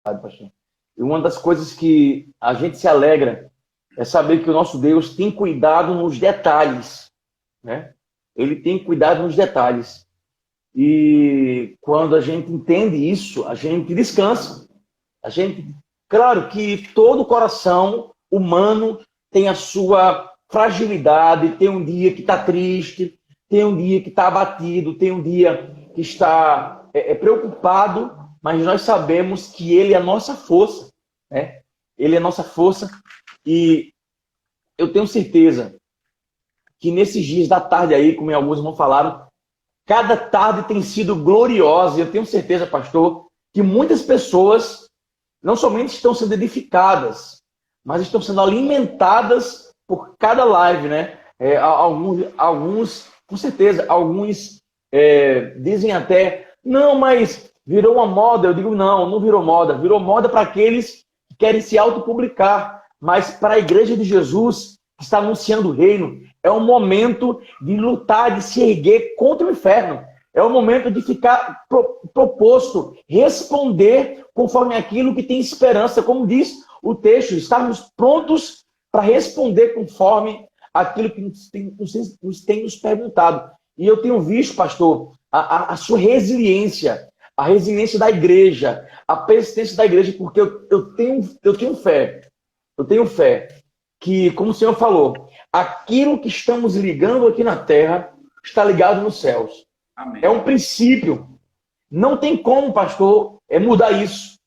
pastor. E uma das coisas que a gente se alegra é saber que o nosso Deus tem cuidado nos detalhes, né? Ele tem cuidado nos detalhes. E quando a gente entende isso, a gente descansa. Claro que todo coração humano tem a sua fragilidade, tem um dia que está triste, tem um dia que está abatido, tem um dia que está preocupado, mas nós sabemos que Ele é a nossa força, né? Ele é a nossa força, e eu tenho certeza que nesses dias da tarde aí, como alguns irmãos falaram, cada tarde tem sido gloriosa, e eu tenho certeza, pastor, que muitas pessoas não somente estão sendo edificadas, mas estão sendo alimentadas por cada live, né? Alguns, com certeza, alguns dizem até, não, mas virou uma moda. Eu digo, não virou moda. Virou moda para aqueles que querem se autopublicar, mas para a igreja de Jesus, que está anunciando o reino, é um momento de lutar, de se erguer contra o inferno. É o momento de ficar proposto, responder conforme aquilo que tem esperança. Como diz o texto, estarmos prontos para responder conforme aquilo que nos tem nos perguntado. E eu tenho visto, pastor, a sua resiliência, a resiliência da igreja, a persistência da igreja, porque eu tenho fé. Eu tenho fé que, como o Senhor falou, aquilo que estamos ligando aqui na terra está ligado nos céus. Amém. É um princípio. Não tem como, pastor, mudar isso.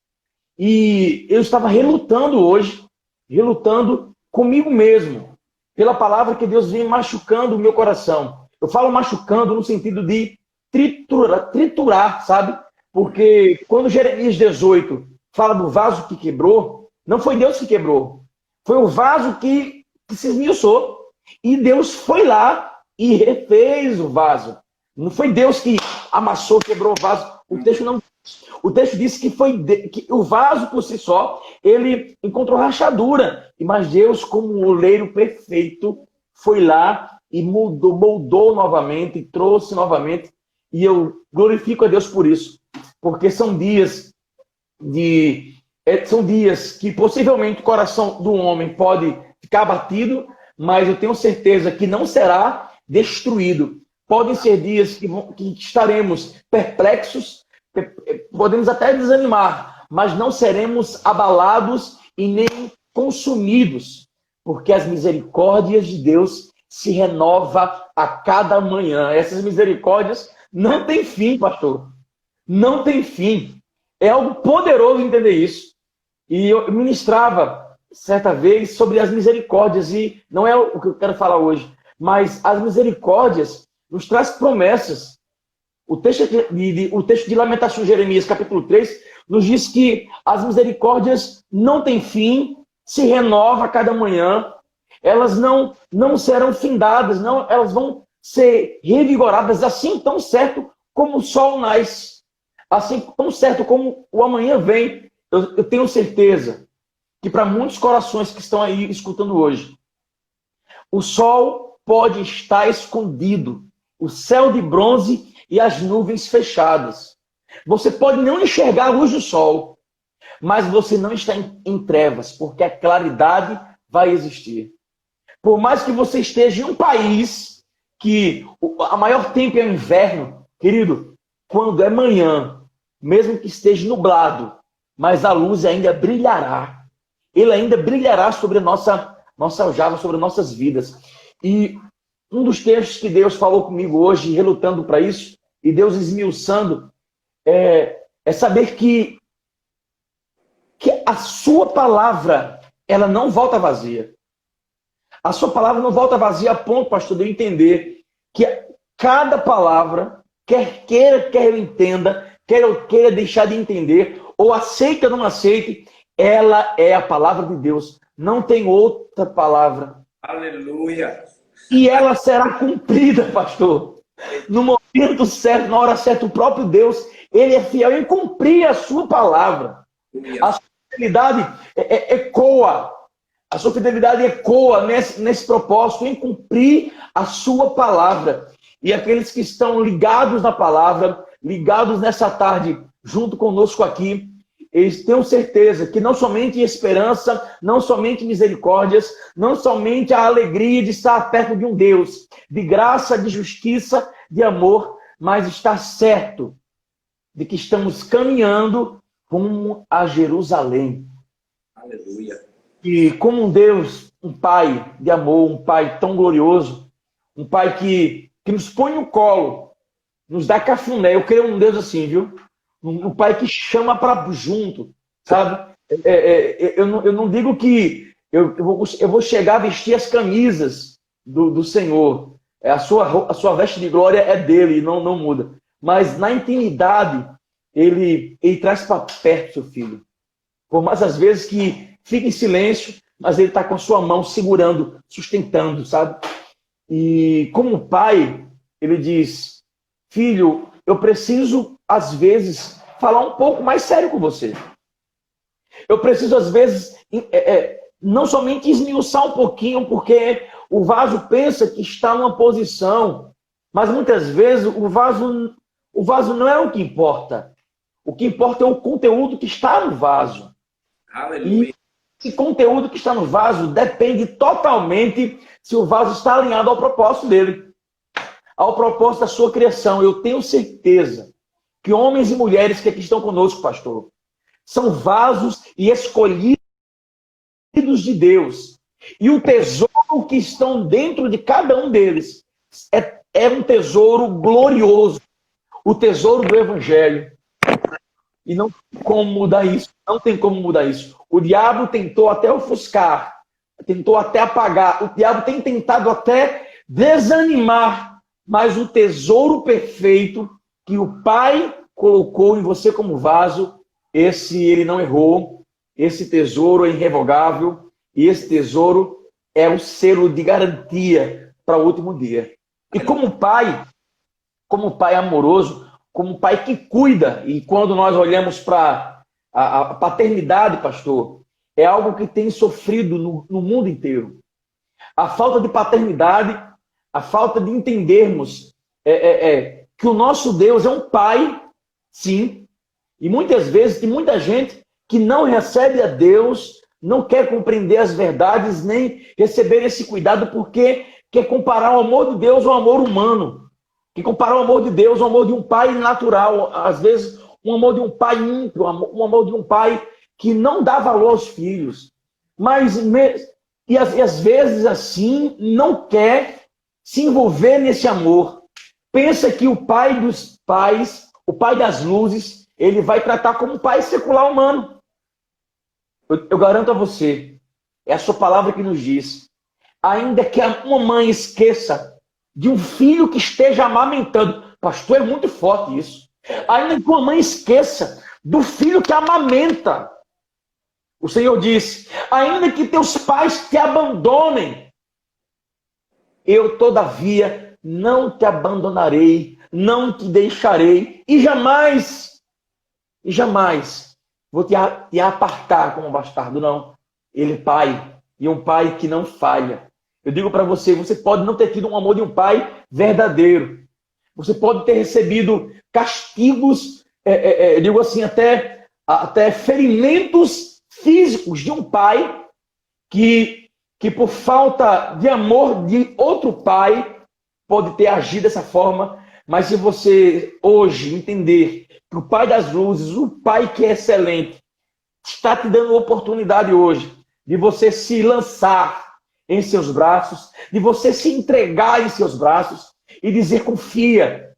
E eu estava relutando hoje, relutando comigo mesmo, pela palavra que Deus vem machucando o meu coração. Eu falo machucando no sentido de triturar, sabe? Porque quando Jeremias 18 fala do vaso que quebrou, não foi Deus que quebrou. Foi o vaso que se esmiuçou. E Deus foi lá e refez o vaso. Não foi Deus que amassou, quebrou o vaso. O texto não. O texto diz que que o vaso por si só, ele encontrou rachadura. Mas Deus, como um oleiro perfeito, foi lá e moldou novamente, trouxe novamente. E eu glorifico a Deus por isso. Porque são dias que possivelmente o coração do homem pode ficar abatido, mas eu tenho certeza que não será destruído. Podem ser dias que estaremos perplexos, podemos até desanimar, mas não seremos abalados e nem consumidos, porque as misericórdias de Deus se renovam a cada manhã. Essas misericórdias não têm fim, pastor. Não tem fim. É algo poderoso entender isso. E eu ministrava certa vez sobre as misericórdias, e não é o que eu quero falar hoje, mas as misericórdias nos traz promessas. O texto de Lamentações de Jeremias, capítulo 3, nos diz que as misericórdias não têm fim, se renova a cada manhã, elas não serão findadas, não, elas vão ser revigoradas, assim tão certo como o sol nasce, assim tão certo como o amanhã vem. Eu tenho certeza que para muitos corações que estão aí escutando hoje, o sol pode estar escondido, o céu de bronze e as nuvens fechadas. Você pode não enxergar a luz do sol, mas você não está em trevas, porque a claridade vai existir. Por mais que você esteja em um país que a maior tempo é o inverno, querido, quando é manhã, mesmo que esteja nublado, mas a luz ainda brilhará. Ele ainda brilhará sobre a nossa aljava, sobre nossas vidas. E um dos textos que Deus falou comigo hoje, relutando para isso, e Deus esmiuçando, é saber que a sua palavra, ela não volta vazia. A sua palavra não volta vazia a ponto, pastor, de eu entender que cada palavra, quer queira, quer eu entenda, quer eu queira deixar de entender, ou aceite ou não aceite, ela é a palavra de Deus. Não tem outra palavra. Aleluia! E ela será cumprida, pastor. No momento certo, na hora certa, o próprio Deus, ele é fiel em cumprir a sua palavra. A sua fidelidade ecoa. A sua fidelidade ecoa nesse propósito, em cumprir a sua palavra. E aqueles que estão ligados na palavra, ligados nessa tarde, junto conosco aqui, eles tenham certeza que não somente esperança, não somente misericórdias, não somente a alegria de estar perto de um Deus, de graça, de justiça, de amor, mas estar certo de que estamos caminhando rumo a Jerusalém. Aleluia. E como um Deus, um Pai de amor, um Pai tão glorioso, um Pai que nos põe no colo, nos dá cafuné. Eu creio num Deus assim, viu? Um Pai que chama para junto, sabe? Eu não digo que eu vou chegar a vestir as camisas do Senhor. A sua veste de glória é dele, não muda. Mas na intimidade, ele traz para perto seu filho. Por mais às vezes que fica em silêncio, mas ele está com a sua mão segurando, sustentando, sabe? E como pai, ele diz: filho, eu preciso, às vezes, falar um pouco mais sério com você. Eu preciso, às vezes, não somente esmiuçar um pouquinho, porque o vaso pensa que está numa posição, mas muitas vezes o vaso não é o que importa. O que importa é o conteúdo que está no vaso. Aleluia. E esse conteúdo que está no vaso depende totalmente se o vaso está alinhado ao propósito dele, ao propósito da sua criação. Eu tenho certeza que homens e mulheres que aqui estão conosco, pastor, são vasos e escolhidos de Deus. E o tesouro que estão dentro de cada um deles é um tesouro glorioso, o tesouro do Evangelho. E não tem como mudar isso. Não tem como mudar isso. O diabo tentou até ofuscar, tentou até apagar. O diabo tem tentado até desanimar. Mas o tesouro perfeito que o Pai colocou em você como vaso, esse ele não errou. Esse tesouro é irrevogável. E esse tesouro é o selo de garantia para o último dia. E como pai amoroso, como pai que cuida, e quando nós olhamos para a paternidade, pastor, é algo que tem sofrido no mundo inteiro. A falta de paternidade, a falta de entendermos que o nosso Deus é um pai, sim, e muitas vezes tem muita gente que não recebe a Deus, não quer compreender as verdades, nem receber esse cuidado, porque quer comparar o amor de Deus ao amor humano. Que comparar o amor de Deus ao amor de um pai natural, às vezes um amor de um pai ímpio, um amor de um pai que não dá valor aos filhos. E às vezes assim não quer se envolver nesse amor. Pensa que o pai dos pais, o pai das luzes, ele vai tratar como pai secular humano. Eu garanto a você, é a sua palavra que nos diz, ainda que uma mãe esqueça de um filho que esteja amamentando. Pastor, é muito forte isso. Ainda que uma mãe esqueça do filho que amamenta. O Senhor disse, ainda que teus pais te abandonem, eu, todavia, não te abandonarei, não te deixarei, e jamais vou te apartar como bastardo, não. Ele é pai, e um pai que não falha. Eu digo para você, você pode não ter tido um amor de um pai verdadeiro. Você pode ter recebido castigos, digo assim, até ferimentos físicos de um pai que por falta de amor de outro pai pode ter agido dessa forma. Mas se você hoje entender que o Pai das luzes, o Pai que é excelente, está te dando a oportunidade hoje de você se lançar em seus braços, de você se entregar em seus braços e dizer, confia.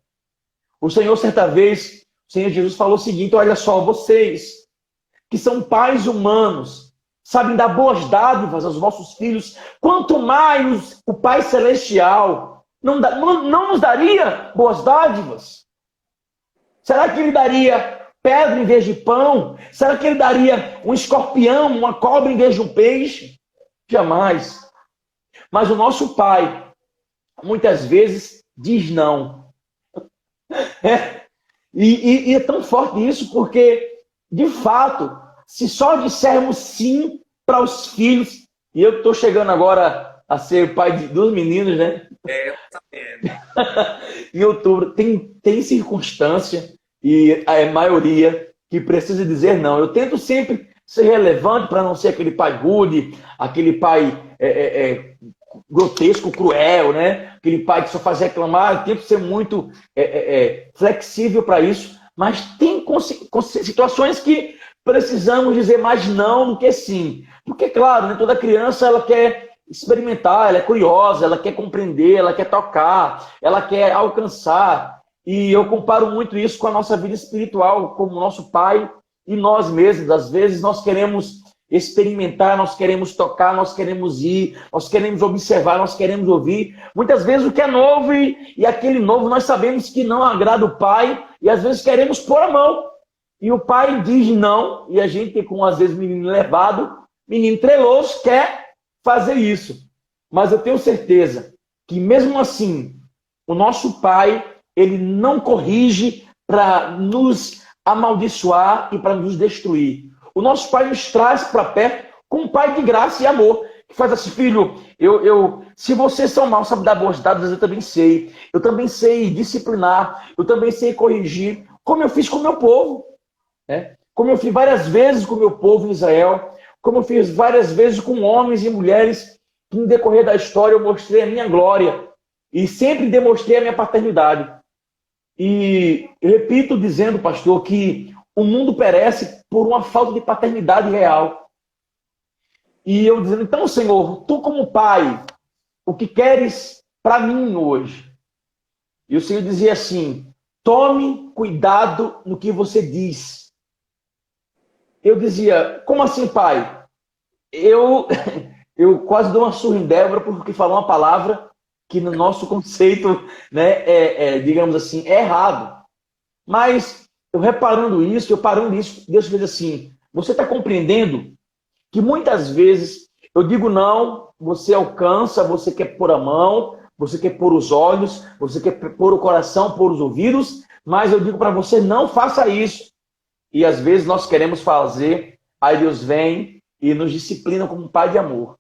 O Senhor, certa vez, o Senhor Jesus falou o seguinte, olha só, vocês que são pais humanos, sabem dar boas dádivas aos vossos filhos, quanto mais o Pai Celestial não nos daria boas dádivas? Será que Ele daria pedra em vez de pão? Será que Ele daria um escorpião, uma cobra em vez de um peixe? Jamais. Mas o nosso Pai, muitas vezes, diz não. E é tão forte isso, porque, de fato, se só dissermos sim para os filhos, e eu estou chegando agora a ser pai de 2 meninos, né? Em outubro, tem circunstância, e a maioria que precisa dizer não. Eu tento sempre ser relevante para não ser aquele pai rude, aquele pai grotesco, cruel, né? Aquele pai que só faz reclamar. Eu tento ser muito flexível para isso, mas tem situações que precisamos dizer mais não do que sim. Porque, claro, né, toda criança ela quer experimentar, ela é curiosa, ela quer compreender, ela quer tocar, ela quer alcançar. E eu comparo muito isso com a nossa vida espiritual, como nosso pai e nós mesmos. Às vezes nós queremos experimentar, nós queremos tocar, nós queremos ir, nós queremos observar, nós queremos ouvir. Muitas vezes o que é novo e aquele novo nós sabemos que não agrada o pai e às vezes queremos pôr a mão. E o pai diz não e a gente, com às vezes menino levado, menino treloso, quer fazer isso. Mas eu tenho certeza que mesmo assim, o nosso pai, ele não corrige para nos amaldiçoar e para nos destruir. O nosso pai nos traz para perto com um pai de graça e amor, que faz assim: filho, se vocês são maus, sabe dar boas dadas, eu também sei disciplinar, eu também sei corrigir, como eu fiz com o meu povo, né? Como eu fiz várias vezes com o meu povo em Israel, como eu fiz várias vezes com homens e mulheres que no decorrer da história eu mostrei a minha glória e sempre demonstrei a minha paternidade. E eu repito dizendo, pastor, que o mundo perece por uma falta de paternidade real. E eu dizendo: então, Senhor, tu como pai, o que queres para mim hoje? E o Senhor dizia assim: tome cuidado no que você diz. Eu dizia: como assim, pai? Eu quase dou uma surra em Débora porque falou uma palavra que no nosso conceito, né, digamos assim, é errado. Mas eu reparando isso, Deus fez assim: você está compreendendo que muitas vezes eu digo não, você alcança, você quer pôr a mão, você quer pôr os olhos, você quer pôr o coração, pôr os ouvidos, mas eu digo para você: não faça isso. E às vezes nós queremos fazer, aí Deus vem e nos disciplina como um pai de amor.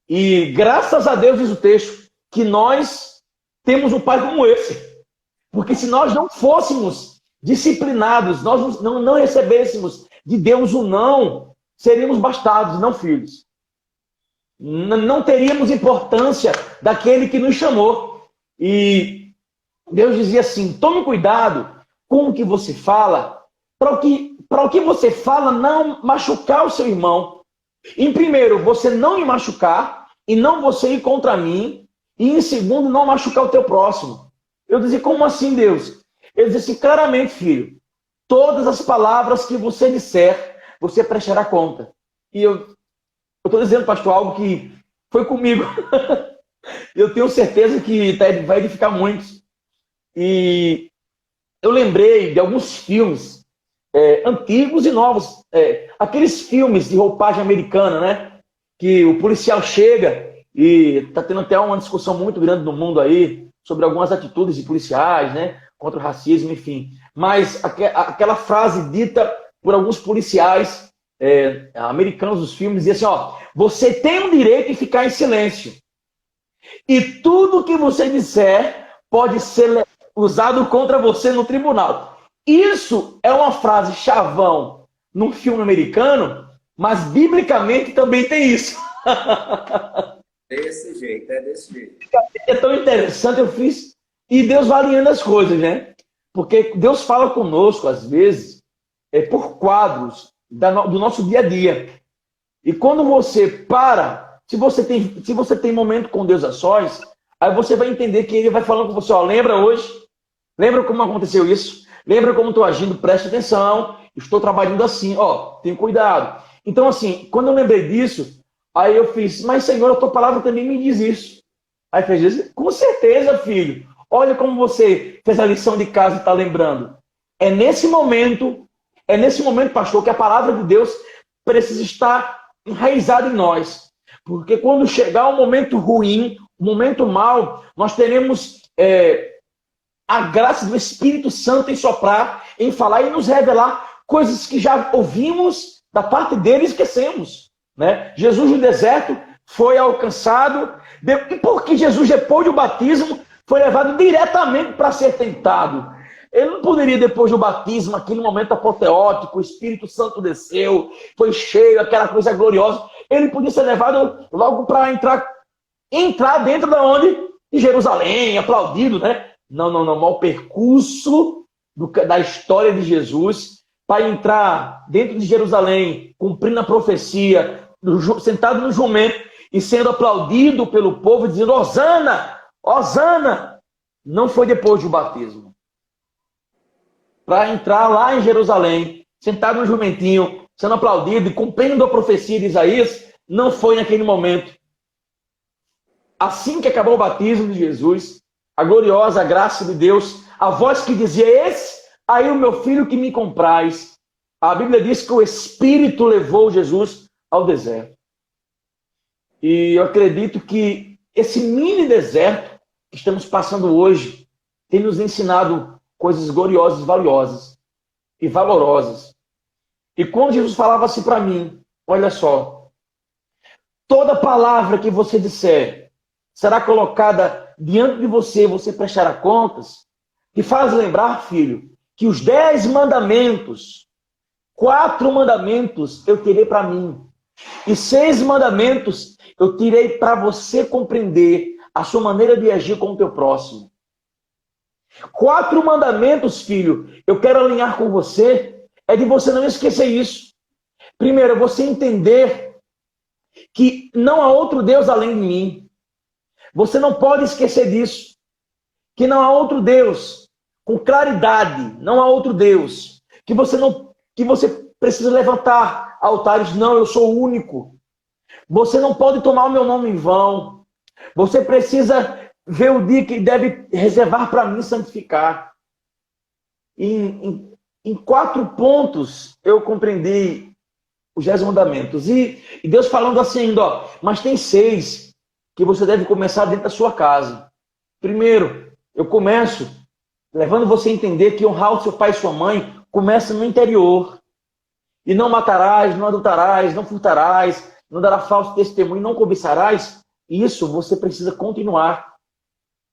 E graças a Deus, diz o texto, que nós temos um pai como esse. Porque se nós não fôssemos disciplinados, nós não recebêssemos de Deus o não, seríamos bastardos, não filhos. Não teríamos importância daquele que nos chamou. E Deus dizia assim: tome cuidado com o que você fala, para o que você fala não machucar o seu irmão. Em primeiro, você não me machucar e não você ir contra mim. E em segundo, não machucar o teu próximo. Eu dizia: como assim, Deus? Ele disse assim: claramente, filho, todas as palavras que você disser, você prestará conta. E eu estou dizendo, pastor, algo que foi comigo. Eu tenho certeza que vai edificar muitos. E eu lembrei de alguns filmes antigos e novos. Aqueles filmes de roupagem americana, né? Que o policial chega e está tendo até uma discussão muito grande no mundo aí sobre algumas atitudes de policiais, né? Contra o racismo, enfim. Mas aquela frase dita por alguns policiais americanos dos filmes dizia assim: ó, você tem o direito de ficar em silêncio. E tudo que você disser pode ser usado contra você no tribunal. Isso é uma frase chavão num filme americano, mas biblicamente também tem isso. Desse jeito, é desse jeito. É tão interessante, eu fiz. E Deus vai alinhando as coisas, né? Porque Deus fala conosco, às vezes, por quadros do nosso dia a dia. E quando você para, se você tem momento com Deus a sós, aí você vai entender que Ele vai falando com você: ó, lembra hoje? Lembra como aconteceu isso? Lembra como estou agindo? Preste atenção. Estou trabalhando assim, ó, tenha cuidado. Então, assim, quando eu lembrei disso, aí eu fiz: mas Senhor, a tua palavra também me diz isso. Aí fez: com certeza, filho. Olha como você fez a lição de casa e está lembrando. É nesse momento, pastor, que a palavra de Deus precisa estar enraizada em nós. Porque quando chegar um momento ruim, um momento mau, nós teremos a graça do Espírito Santo em soprar, em falar e nos revelar coisas que já ouvimos da parte dele e esquecemos. Né? Jesus no deserto foi alcançado, porque Jesus, depois do batismo, foi levado diretamente para ser tentado. Ele não poderia, depois do batismo, aquele momento apoteótico, o Espírito Santo desceu, foi cheio, aquela coisa gloriosa. Ele podia ser levado logo para entrar dentro da onde? De Jerusalém, aplaudido, né? Não. Mas o percurso da história de Jesus para entrar dentro de Jerusalém, cumprindo a profecia, sentado no jumento e sendo aplaudido pelo povo, dizendo Hosana, Hosana, não foi depois do batismo. Para entrar lá em Jerusalém, sentado no jumentinho, sendo aplaudido e cumprindo a profecia de Isaías, não foi naquele momento. Assim que acabou o batismo de Jesus, a gloriosa graça de Deus, a voz que dizia, esse aí o meu filho que me comprais. A Bíblia diz que o Espírito levou Jesus ao deserto. E eu acredito que esse mini deserto que estamos passando hoje tem nos ensinado coisas gloriosas, valiosas e valorosas. E quando Jesus falava assim para mim, olha só, toda palavra que você disser será colocada diante de você, você prestará contas, que faz lembrar, filho, que os 10 mandamentos, 4 mandamentos eu terei para mim, e 6 mandamentos eu tirei para você compreender a sua maneira de agir com o teu próximo. 4 mandamentos, filho, eu quero alinhar com você, é de você não esquecer isso. Primeiro, você entender que não há outro Deus além de mim. Você não pode esquecer disso. Que não há outro Deus, com claridade, não há outro Deus. Que você precisa levantar altares, não, eu sou o único. Você não pode tomar o meu nome em vão. Você precisa ver o dia que deve reservar para mim santificar. Em 4 pontos eu compreendi os 10 mandamentos. E Deus falando assim ainda, ó, mas tem 6 que você deve começar dentro da sua casa. Primeiro, eu começo levando você a entender que honrar o seu pai e sua mãe começa no interior. E não matarás, não adulterarás, não furtarás, não dará falso testemunho, não cobiçarás. Isso você precisa continuar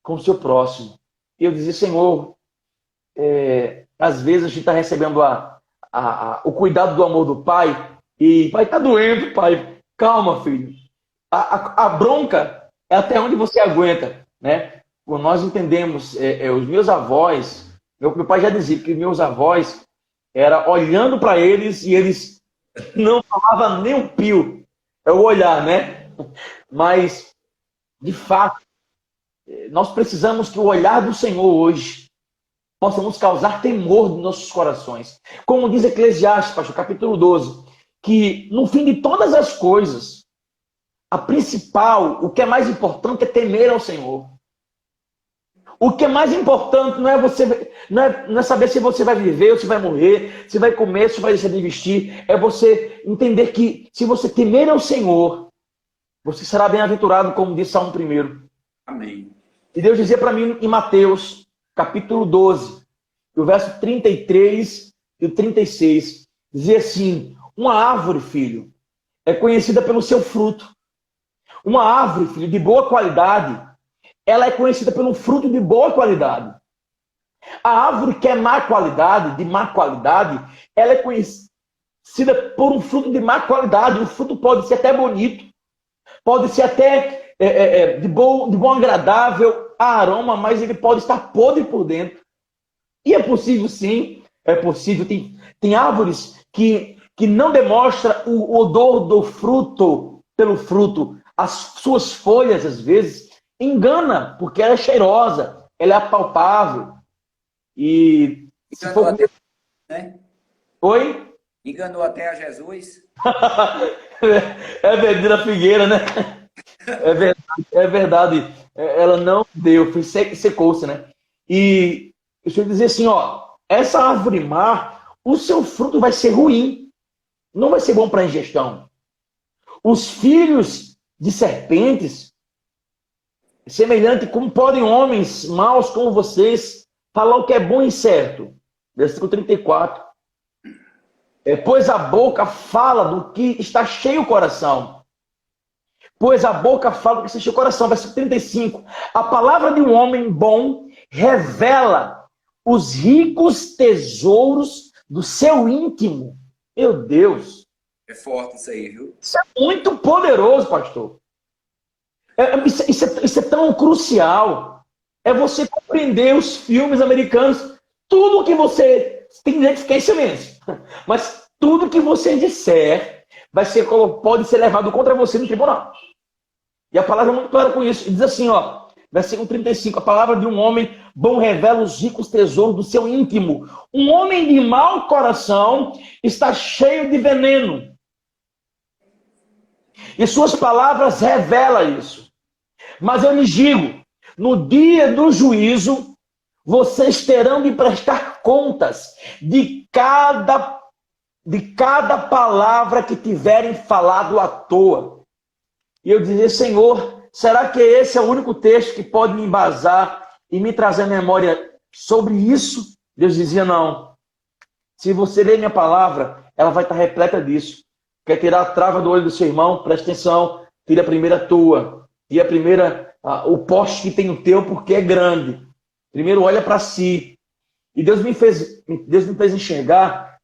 com o seu próximo. E eu dizia, Senhor, às vezes a gente está recebendo o cuidado do amor do pai e pai, está doendo, pai. Calma, filho. A bronca é até onde você aguenta, né? Quando nós entendemos, os meus avós, meu pai já dizia que meus avós era olhando para eles e eles não falavam nem um pio. É o olhar, né? Mas, de fato, nós precisamos que o olhar do Senhor hoje possa nos causar temor nos nossos corações. Como diz Eclesiastes, pastor, capítulo 12, que no fim de todas as coisas, a principal, o que é mais importante é temer ao Senhor. O que é mais importante não é saber se você vai viver ou se vai morrer, se vai comer, se vai deixar de vestir. É você entender que se você temer ao Senhor, você será bem-aventurado, como diz Salmo 1. Amém. E Deus dizia para mim em Mateus, capítulo 12, o verso 33 e o 36, dizia assim, uma árvore, filho, é conhecida pelo seu fruto. Uma árvore, filho, de boa qualidade, ela é conhecida pelo fruto de boa qualidade. A árvore que é má qualidade, de má qualidade, ela é conhecida por um fruto de má qualidade. O fruto pode ser até bonito, pode ser até de bom agradável aroma, mas ele pode estar podre por dentro. E é possível, sim, é possível. Tem árvores que não demonstram o odor do fruto pelo fruto. As suas folhas, às vezes, engana, porque ela é cheirosa, ela é apalpável. E se for... até, né? Oi? Enganou até a Jesus. É verdade, a figueira, né? É verdade. Ela não deu, secou-se, né? E deixa eu dizer assim, ó, essa árvore má, o seu fruto vai ser ruim. Não vai ser bom para a ingestão. Os filhos de serpentes, semelhante como podem homens maus como vocês falar o que é bom e certo. Versículo 34. Pois a boca fala do que está cheio o coração. Pois a boca fala do que está cheio o coração. Versículo 35. A palavra de um homem bom revela os ricos tesouros do seu íntimo. Meu Deus. É forte isso aí, viu? Isso é muito poderoso, pastor. Isso é tão crucial. É você compreender os filmes americanos. Tudo que você tem que ficar em silêncio. Mas tudo que você disser pode ser levado contra você no tribunal. E a palavra é muito clara com isso. Diz assim, ó, versículo 35, a palavra de um homem bom revela os ricos tesouros do seu íntimo. Um homem de mau coração está cheio de veneno. E suas palavras revelam isso. Mas eu lhes digo, no dia do juízo, vocês terão de prestar contas de cada palavra que tiverem falado à toa. E eu dizia, Senhor, será que esse é o único texto que pode me embasar e me trazer memória sobre isso? Deus dizia, não. Se você ler minha palavra, ela vai estar repleta disso. Quer tirar a trava do olho do seu irmão? Presta atenção, tira a primeira tua. E a primeira, o poste que tem o teu, porque é grande. Primeiro olha para si. E Deus me fez enxergar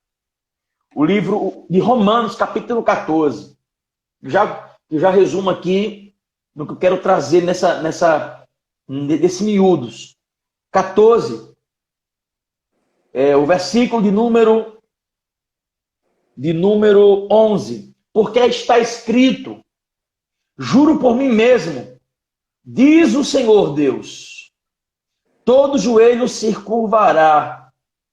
o livro de Romanos, capítulo 14. Eu já resumo aqui no que eu quero trazer desse miúdos. 14, o versículo de número 11. Porque está escrito, juro por mim mesmo, diz o Senhor Deus, todo joelho se curvará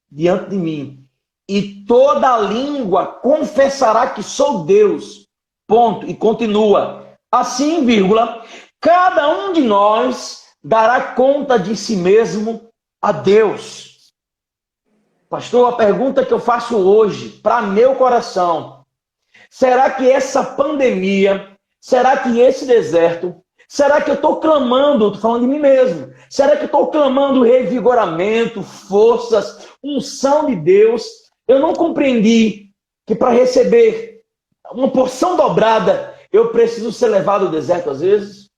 diante de mim, e toda língua confessará que sou Deus. Ponto. E continua. Assim, vírgula, cada um de nós dará conta de si mesmo a Deus. Pastor, a pergunta que eu faço hoje para meu coração, será que essa pandemia, será que esse deserto, será que eu estou clamando, estou falando de mim mesmo, será que eu estou clamando revigoramento, forças, unção de Deus? Eu não compreendi que para receber uma porção dobrada, eu preciso ser levado ao deserto às vezes.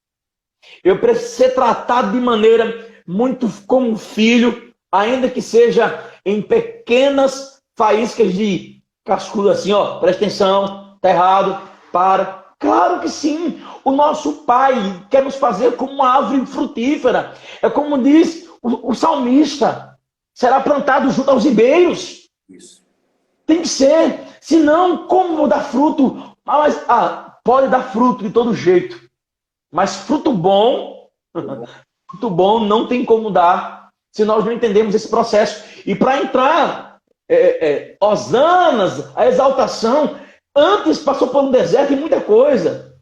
Eu preciso ser tratado de maneira muito como um filho, ainda que seja em pequenas faíscas de cascudo assim, ó, presta atenção, tá errado, para. Claro que sim, o nosso Pai quer nos fazer como uma árvore frutífera. É como diz o salmista, será plantado junto aos ribeiros. Isso. Tem que ser. Senão, como vou dar fruto? Pode dar fruto de todo jeito. Mas fruto bom não tem como dar se nós não entendemos esse processo. E para entrar, hosanas, a exaltação, antes passou por um deserto e muita coisa.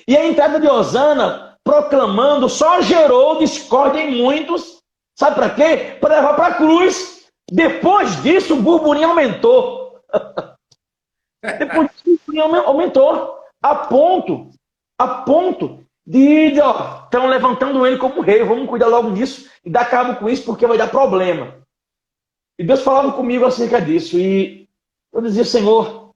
E a entrada de Hosana, proclamando, só gerou discórdia em muitos. Sabe para quê? Para levar para a cruz. Depois disso, o burburinho aumentou. Depois disso, aumentou a ponto de estão levantando ele como rei, vamos cuidar logo disso e dar cabo com isso porque vai dar problema. E Deus falava comigo acerca disso e eu dizia, Senhor,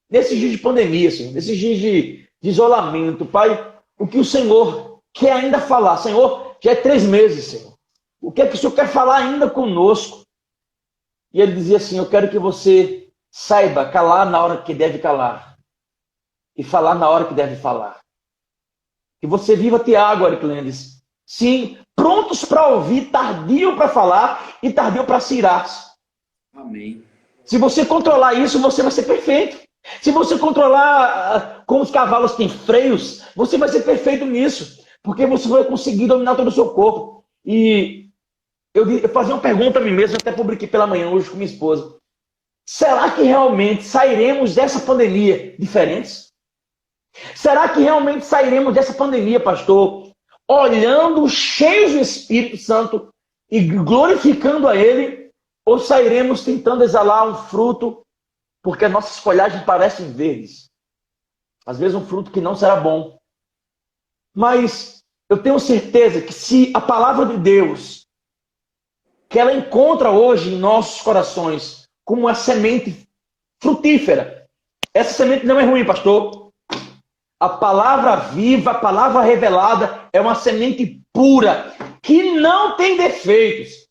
nesses dias de pandemia, Senhor, nesses dias de isolamento, Pai, o que o Senhor quer ainda falar? Senhor, já é 3 meses, Senhor. O que é que o Senhor quer falar ainda conosco? E ele dizia assim, eu quero que você saiba calar na hora que deve calar e falar na hora que deve falar. Que você viva Tiago, Ariclendes. Sim, prontos para ouvir, tardio para falar e tardio para se irar. Amém. Se você controlar isso, você vai ser perfeito. Se você controlar como os cavalos têm freios, você vai ser perfeito nisso. Porque você vai conseguir dominar todo o seu corpo. E eu fazia uma pergunta a mim mesmo, até publiquei pela manhã hoje com minha esposa. Será que realmente sairemos dessa pandemia diferentes? Será que realmente sairemos dessa pandemia, pastor, olhando cheios do Espírito Santo e glorificando a Ele? Ou sairemos tentando exalar um fruto porque as nossas folhagens parecem verdes? Às vezes um fruto que não será bom. Mas eu tenho certeza que se a palavra de Deus, que ela encontra hoje em nossos corações como uma semente frutífera, essa semente não é ruim, pastor. A palavra viva, a palavra revelada é uma semente pura, que não tem defeitos.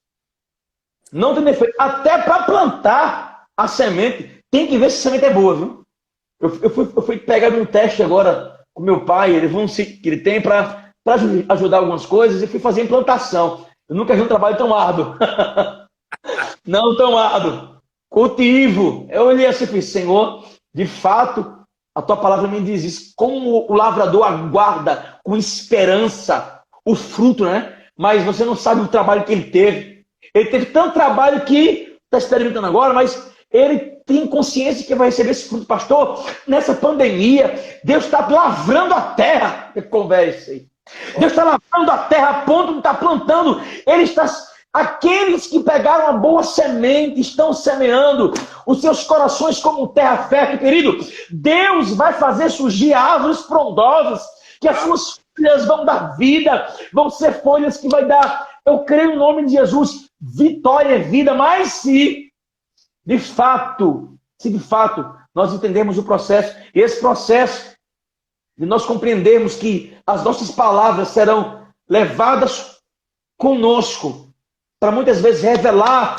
Não tem defeito. Até para plantar a semente, tem que ver se a semente é boa, viu? Eu fui pegar um teste agora com meu pai, ele levou um sítio que ele tem para ajudar algumas coisas, e fui fazer implantação. Eu nunca vi um trabalho tão árduo. Não tão árduo. Cultivo. Eu olhei assim e falei, Senhor, de fato, a tua palavra me diz isso. Como o lavrador aguarda com esperança o fruto, né? Mas você não sabe o trabalho que ele teve. Ele teve tanto trabalho que está experimentando agora, mas ele tem consciência que vai receber esse fruto. Pastor, nessa pandemia, Deus está lavrando a terra. Que conversa aí. Deus está lavrando a terra a ponto de estar plantando. Ele está... Aqueles que pegaram a boa semente estão semeando os seus corações como terra fértil, querido. Deus vai fazer surgir árvores frondosas, que as suas folhas vão dar vida, vão ser folhas que vai dar, eu creio no nome de Jesus, vitória e vida. Mas se de fato nós entendemos o processo, e esse processo de nós compreendermos que as nossas palavras serão levadas conosco, para muitas vezes revelar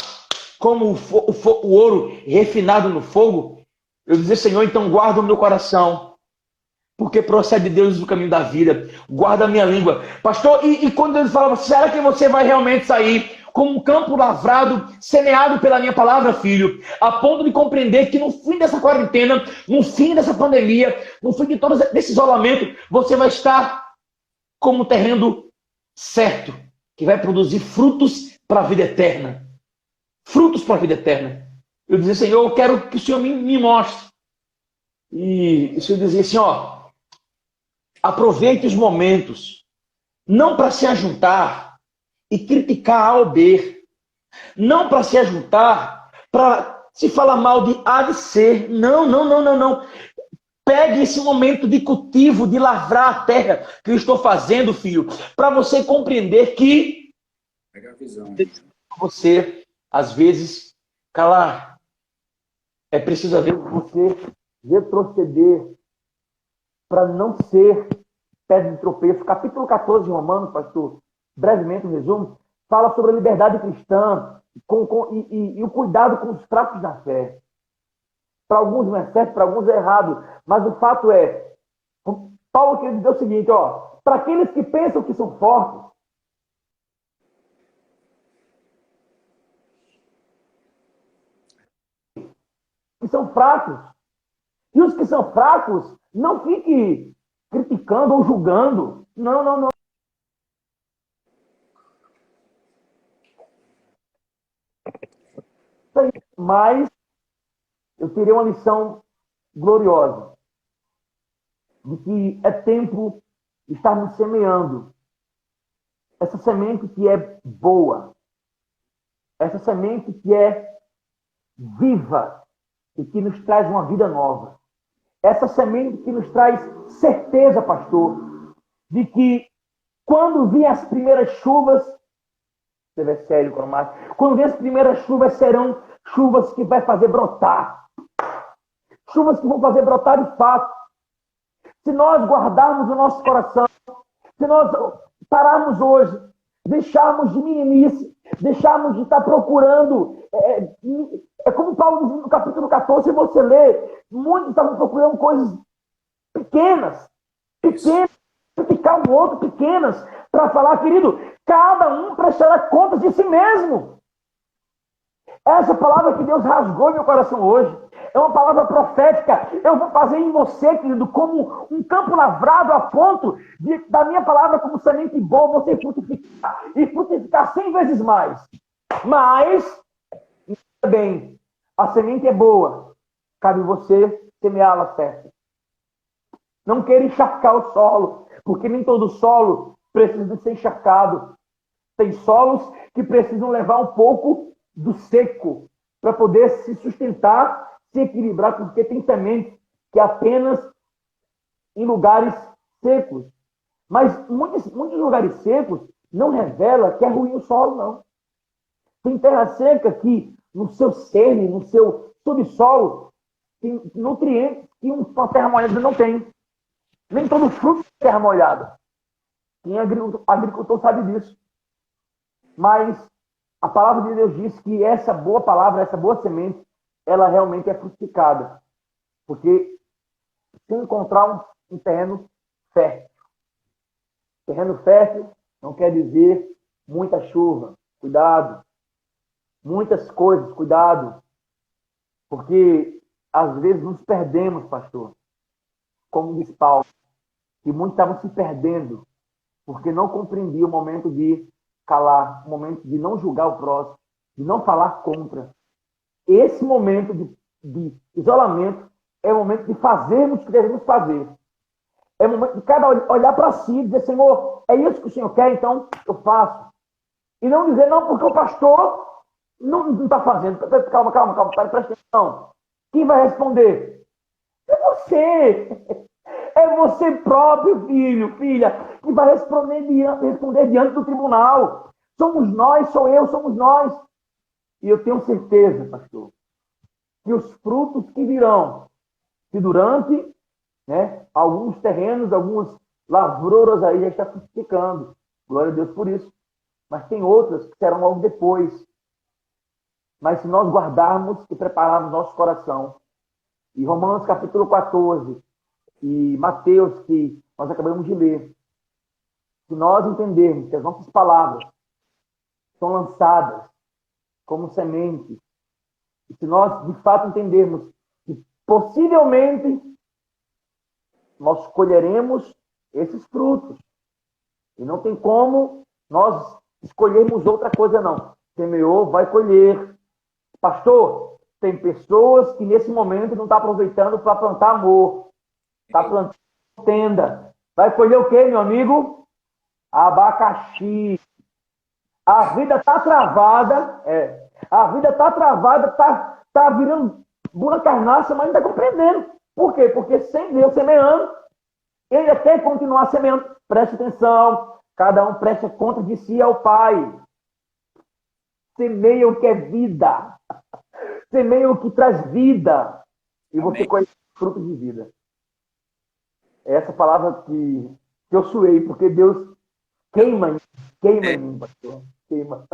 como o ouro refinado no fogo, eu dizer, Senhor, então guarda o meu coração, porque procede Deus do caminho da vida, guarda a minha língua. Pastor, e quando ele falava, será que você vai realmente sair como um campo lavrado, semeado pela minha palavra, filho, a ponto de compreender que no fim dessa quarentena, no fim dessa pandemia, no fim de todo esse isolamento, você vai estar como um terreno certo, que vai produzir frutos para a vida eterna. Frutos para a vida eterna. Eu dizia, Senhor, eu quero que o Senhor me mostre. E o Senhor dizia assim, ó, aproveite os momentos, não para se ajuntar e criticar A ou B, não para se ajuntar para se falar mal de A de C. Não. Pegue esse momento de cultivo, de lavrar a terra que eu estou fazendo, filho, para você compreender que Pega a visão. você, às vezes, calar. É preciso às vezes você retroceder para não ser pedra de tropeço. Capítulo 14 de Romanos, pastor, brevemente um resumo, fala sobre a liberdade cristã e o cuidado com os fracos da fé. Para alguns não é certo, para alguns é errado, mas o fato é, Paulo quer dizer o seguinte, ó, para aqueles que pensam que são fortes, que são fracos. E os que são fracos, não fique criticando ou julgando. Não. Mas eu teria uma lição gloriosa de que é tempo de estarmos semeando essa semente que é boa, essa semente que é viva e que nos traz uma vida nova. Essa semente que nos traz certeza, pastor, de que quando vir as primeiras chuvas, você vê sério, quando vir as primeiras chuvas serão chuvas que vai fazer brotar. Chuvas que vão fazer brotar de fato. Se nós guardarmos o nosso coração, se nós pararmos hoje, deixarmos de meninice, deixarmos de estar procurando. É como Paulo diz no capítulo 14, se você ler, muitos estavam procurando coisas pequenas, criticar um outro, pequenas, para falar, querido, cada um prestará contas de si mesmo. Essa palavra que Deus rasgou em meu coração hoje é uma palavra profética. Eu vou fazer em você, querido, como um campo lavrado a ponto da minha palavra como semente boa, você frutificar e frutificar 100 vezes mais. Mas, bem, a semente é boa. Cabe você semeá-la certo. Não queira encharcar o solo, porque nem todo solo precisa ser encharcado. Tem solos que precisam levar um pouco do seco para poder se sustentar, se equilibrar, porque tem semente que é apenas em lugares secos. Mas muitos lugares secos não revela que é ruim o solo, não. Tem terra seca que no seu cerne, no seu subsolo, tem nutrientes que uma terra molhada não tem. Nem todo fruto é terra molhada. Quem é agricultor sabe disso. Mas A palavra de Deus diz que essa boa palavra, essa boa semente, ela realmente é frutificada. Porque se encontrar um terreno fértil, terreno fértil não quer dizer muita chuva, cuidado. Muitas coisas, cuidado. Porque às vezes nos perdemos, pastor. Como diz Paulo, que muitos estavam se perdendo porque não compreendiam o momento de calar, o momento de não julgar o próximo, de não falar contra. Esse momento de isolamento é o momento de fazermos o que devemos fazer. É o momento de cada olhar para si e dizer, Senhor, é isso que o Senhor quer, então eu faço. E não dizer, não, porque o pastor não está fazendo. Calma, presta atenção. Quem vai responder? É você. É você próprio, filho, filha, que vai responder diante do tribunal. Somos nós, sou eu, somos nós. E eu tenho certeza, pastor, que os frutos que virão, que durante, né, alguns terrenos, algumas lavouras aí já está frutificando. Glória a Deus por isso. Mas tem outras que serão logo depois. Mas se nós guardarmos e prepararmos nosso coração, e Romanos capítulo 14, e Mateus, que nós acabamos de ler, se nós entendermos que as nossas palavras são lançadas como sementes, e se nós de fato entendermos que possivelmente nós colheremos esses frutos, e não tem como nós escolhermos outra coisa, não. Semeou, vai colher. Pastor, tem pessoas que nesse momento não estão aproveitando para plantar amor. Está plantando tenda. Vai colher o quê, meu amigo? Abacaxi. A vida está travada. A vida está travada, tá virando bula carnaça, mas não está compreendendo. Por quê? Porque sem Deus semeando, ele quer continuar semeando. Preste atenção. Cada um preste conta de si ao Pai. Semeia o que é vida. Semeia o que traz vida. E você colhe frutos de vida. É essa palavra que eu suei, porque Deus queima em mim, pastor. Queima.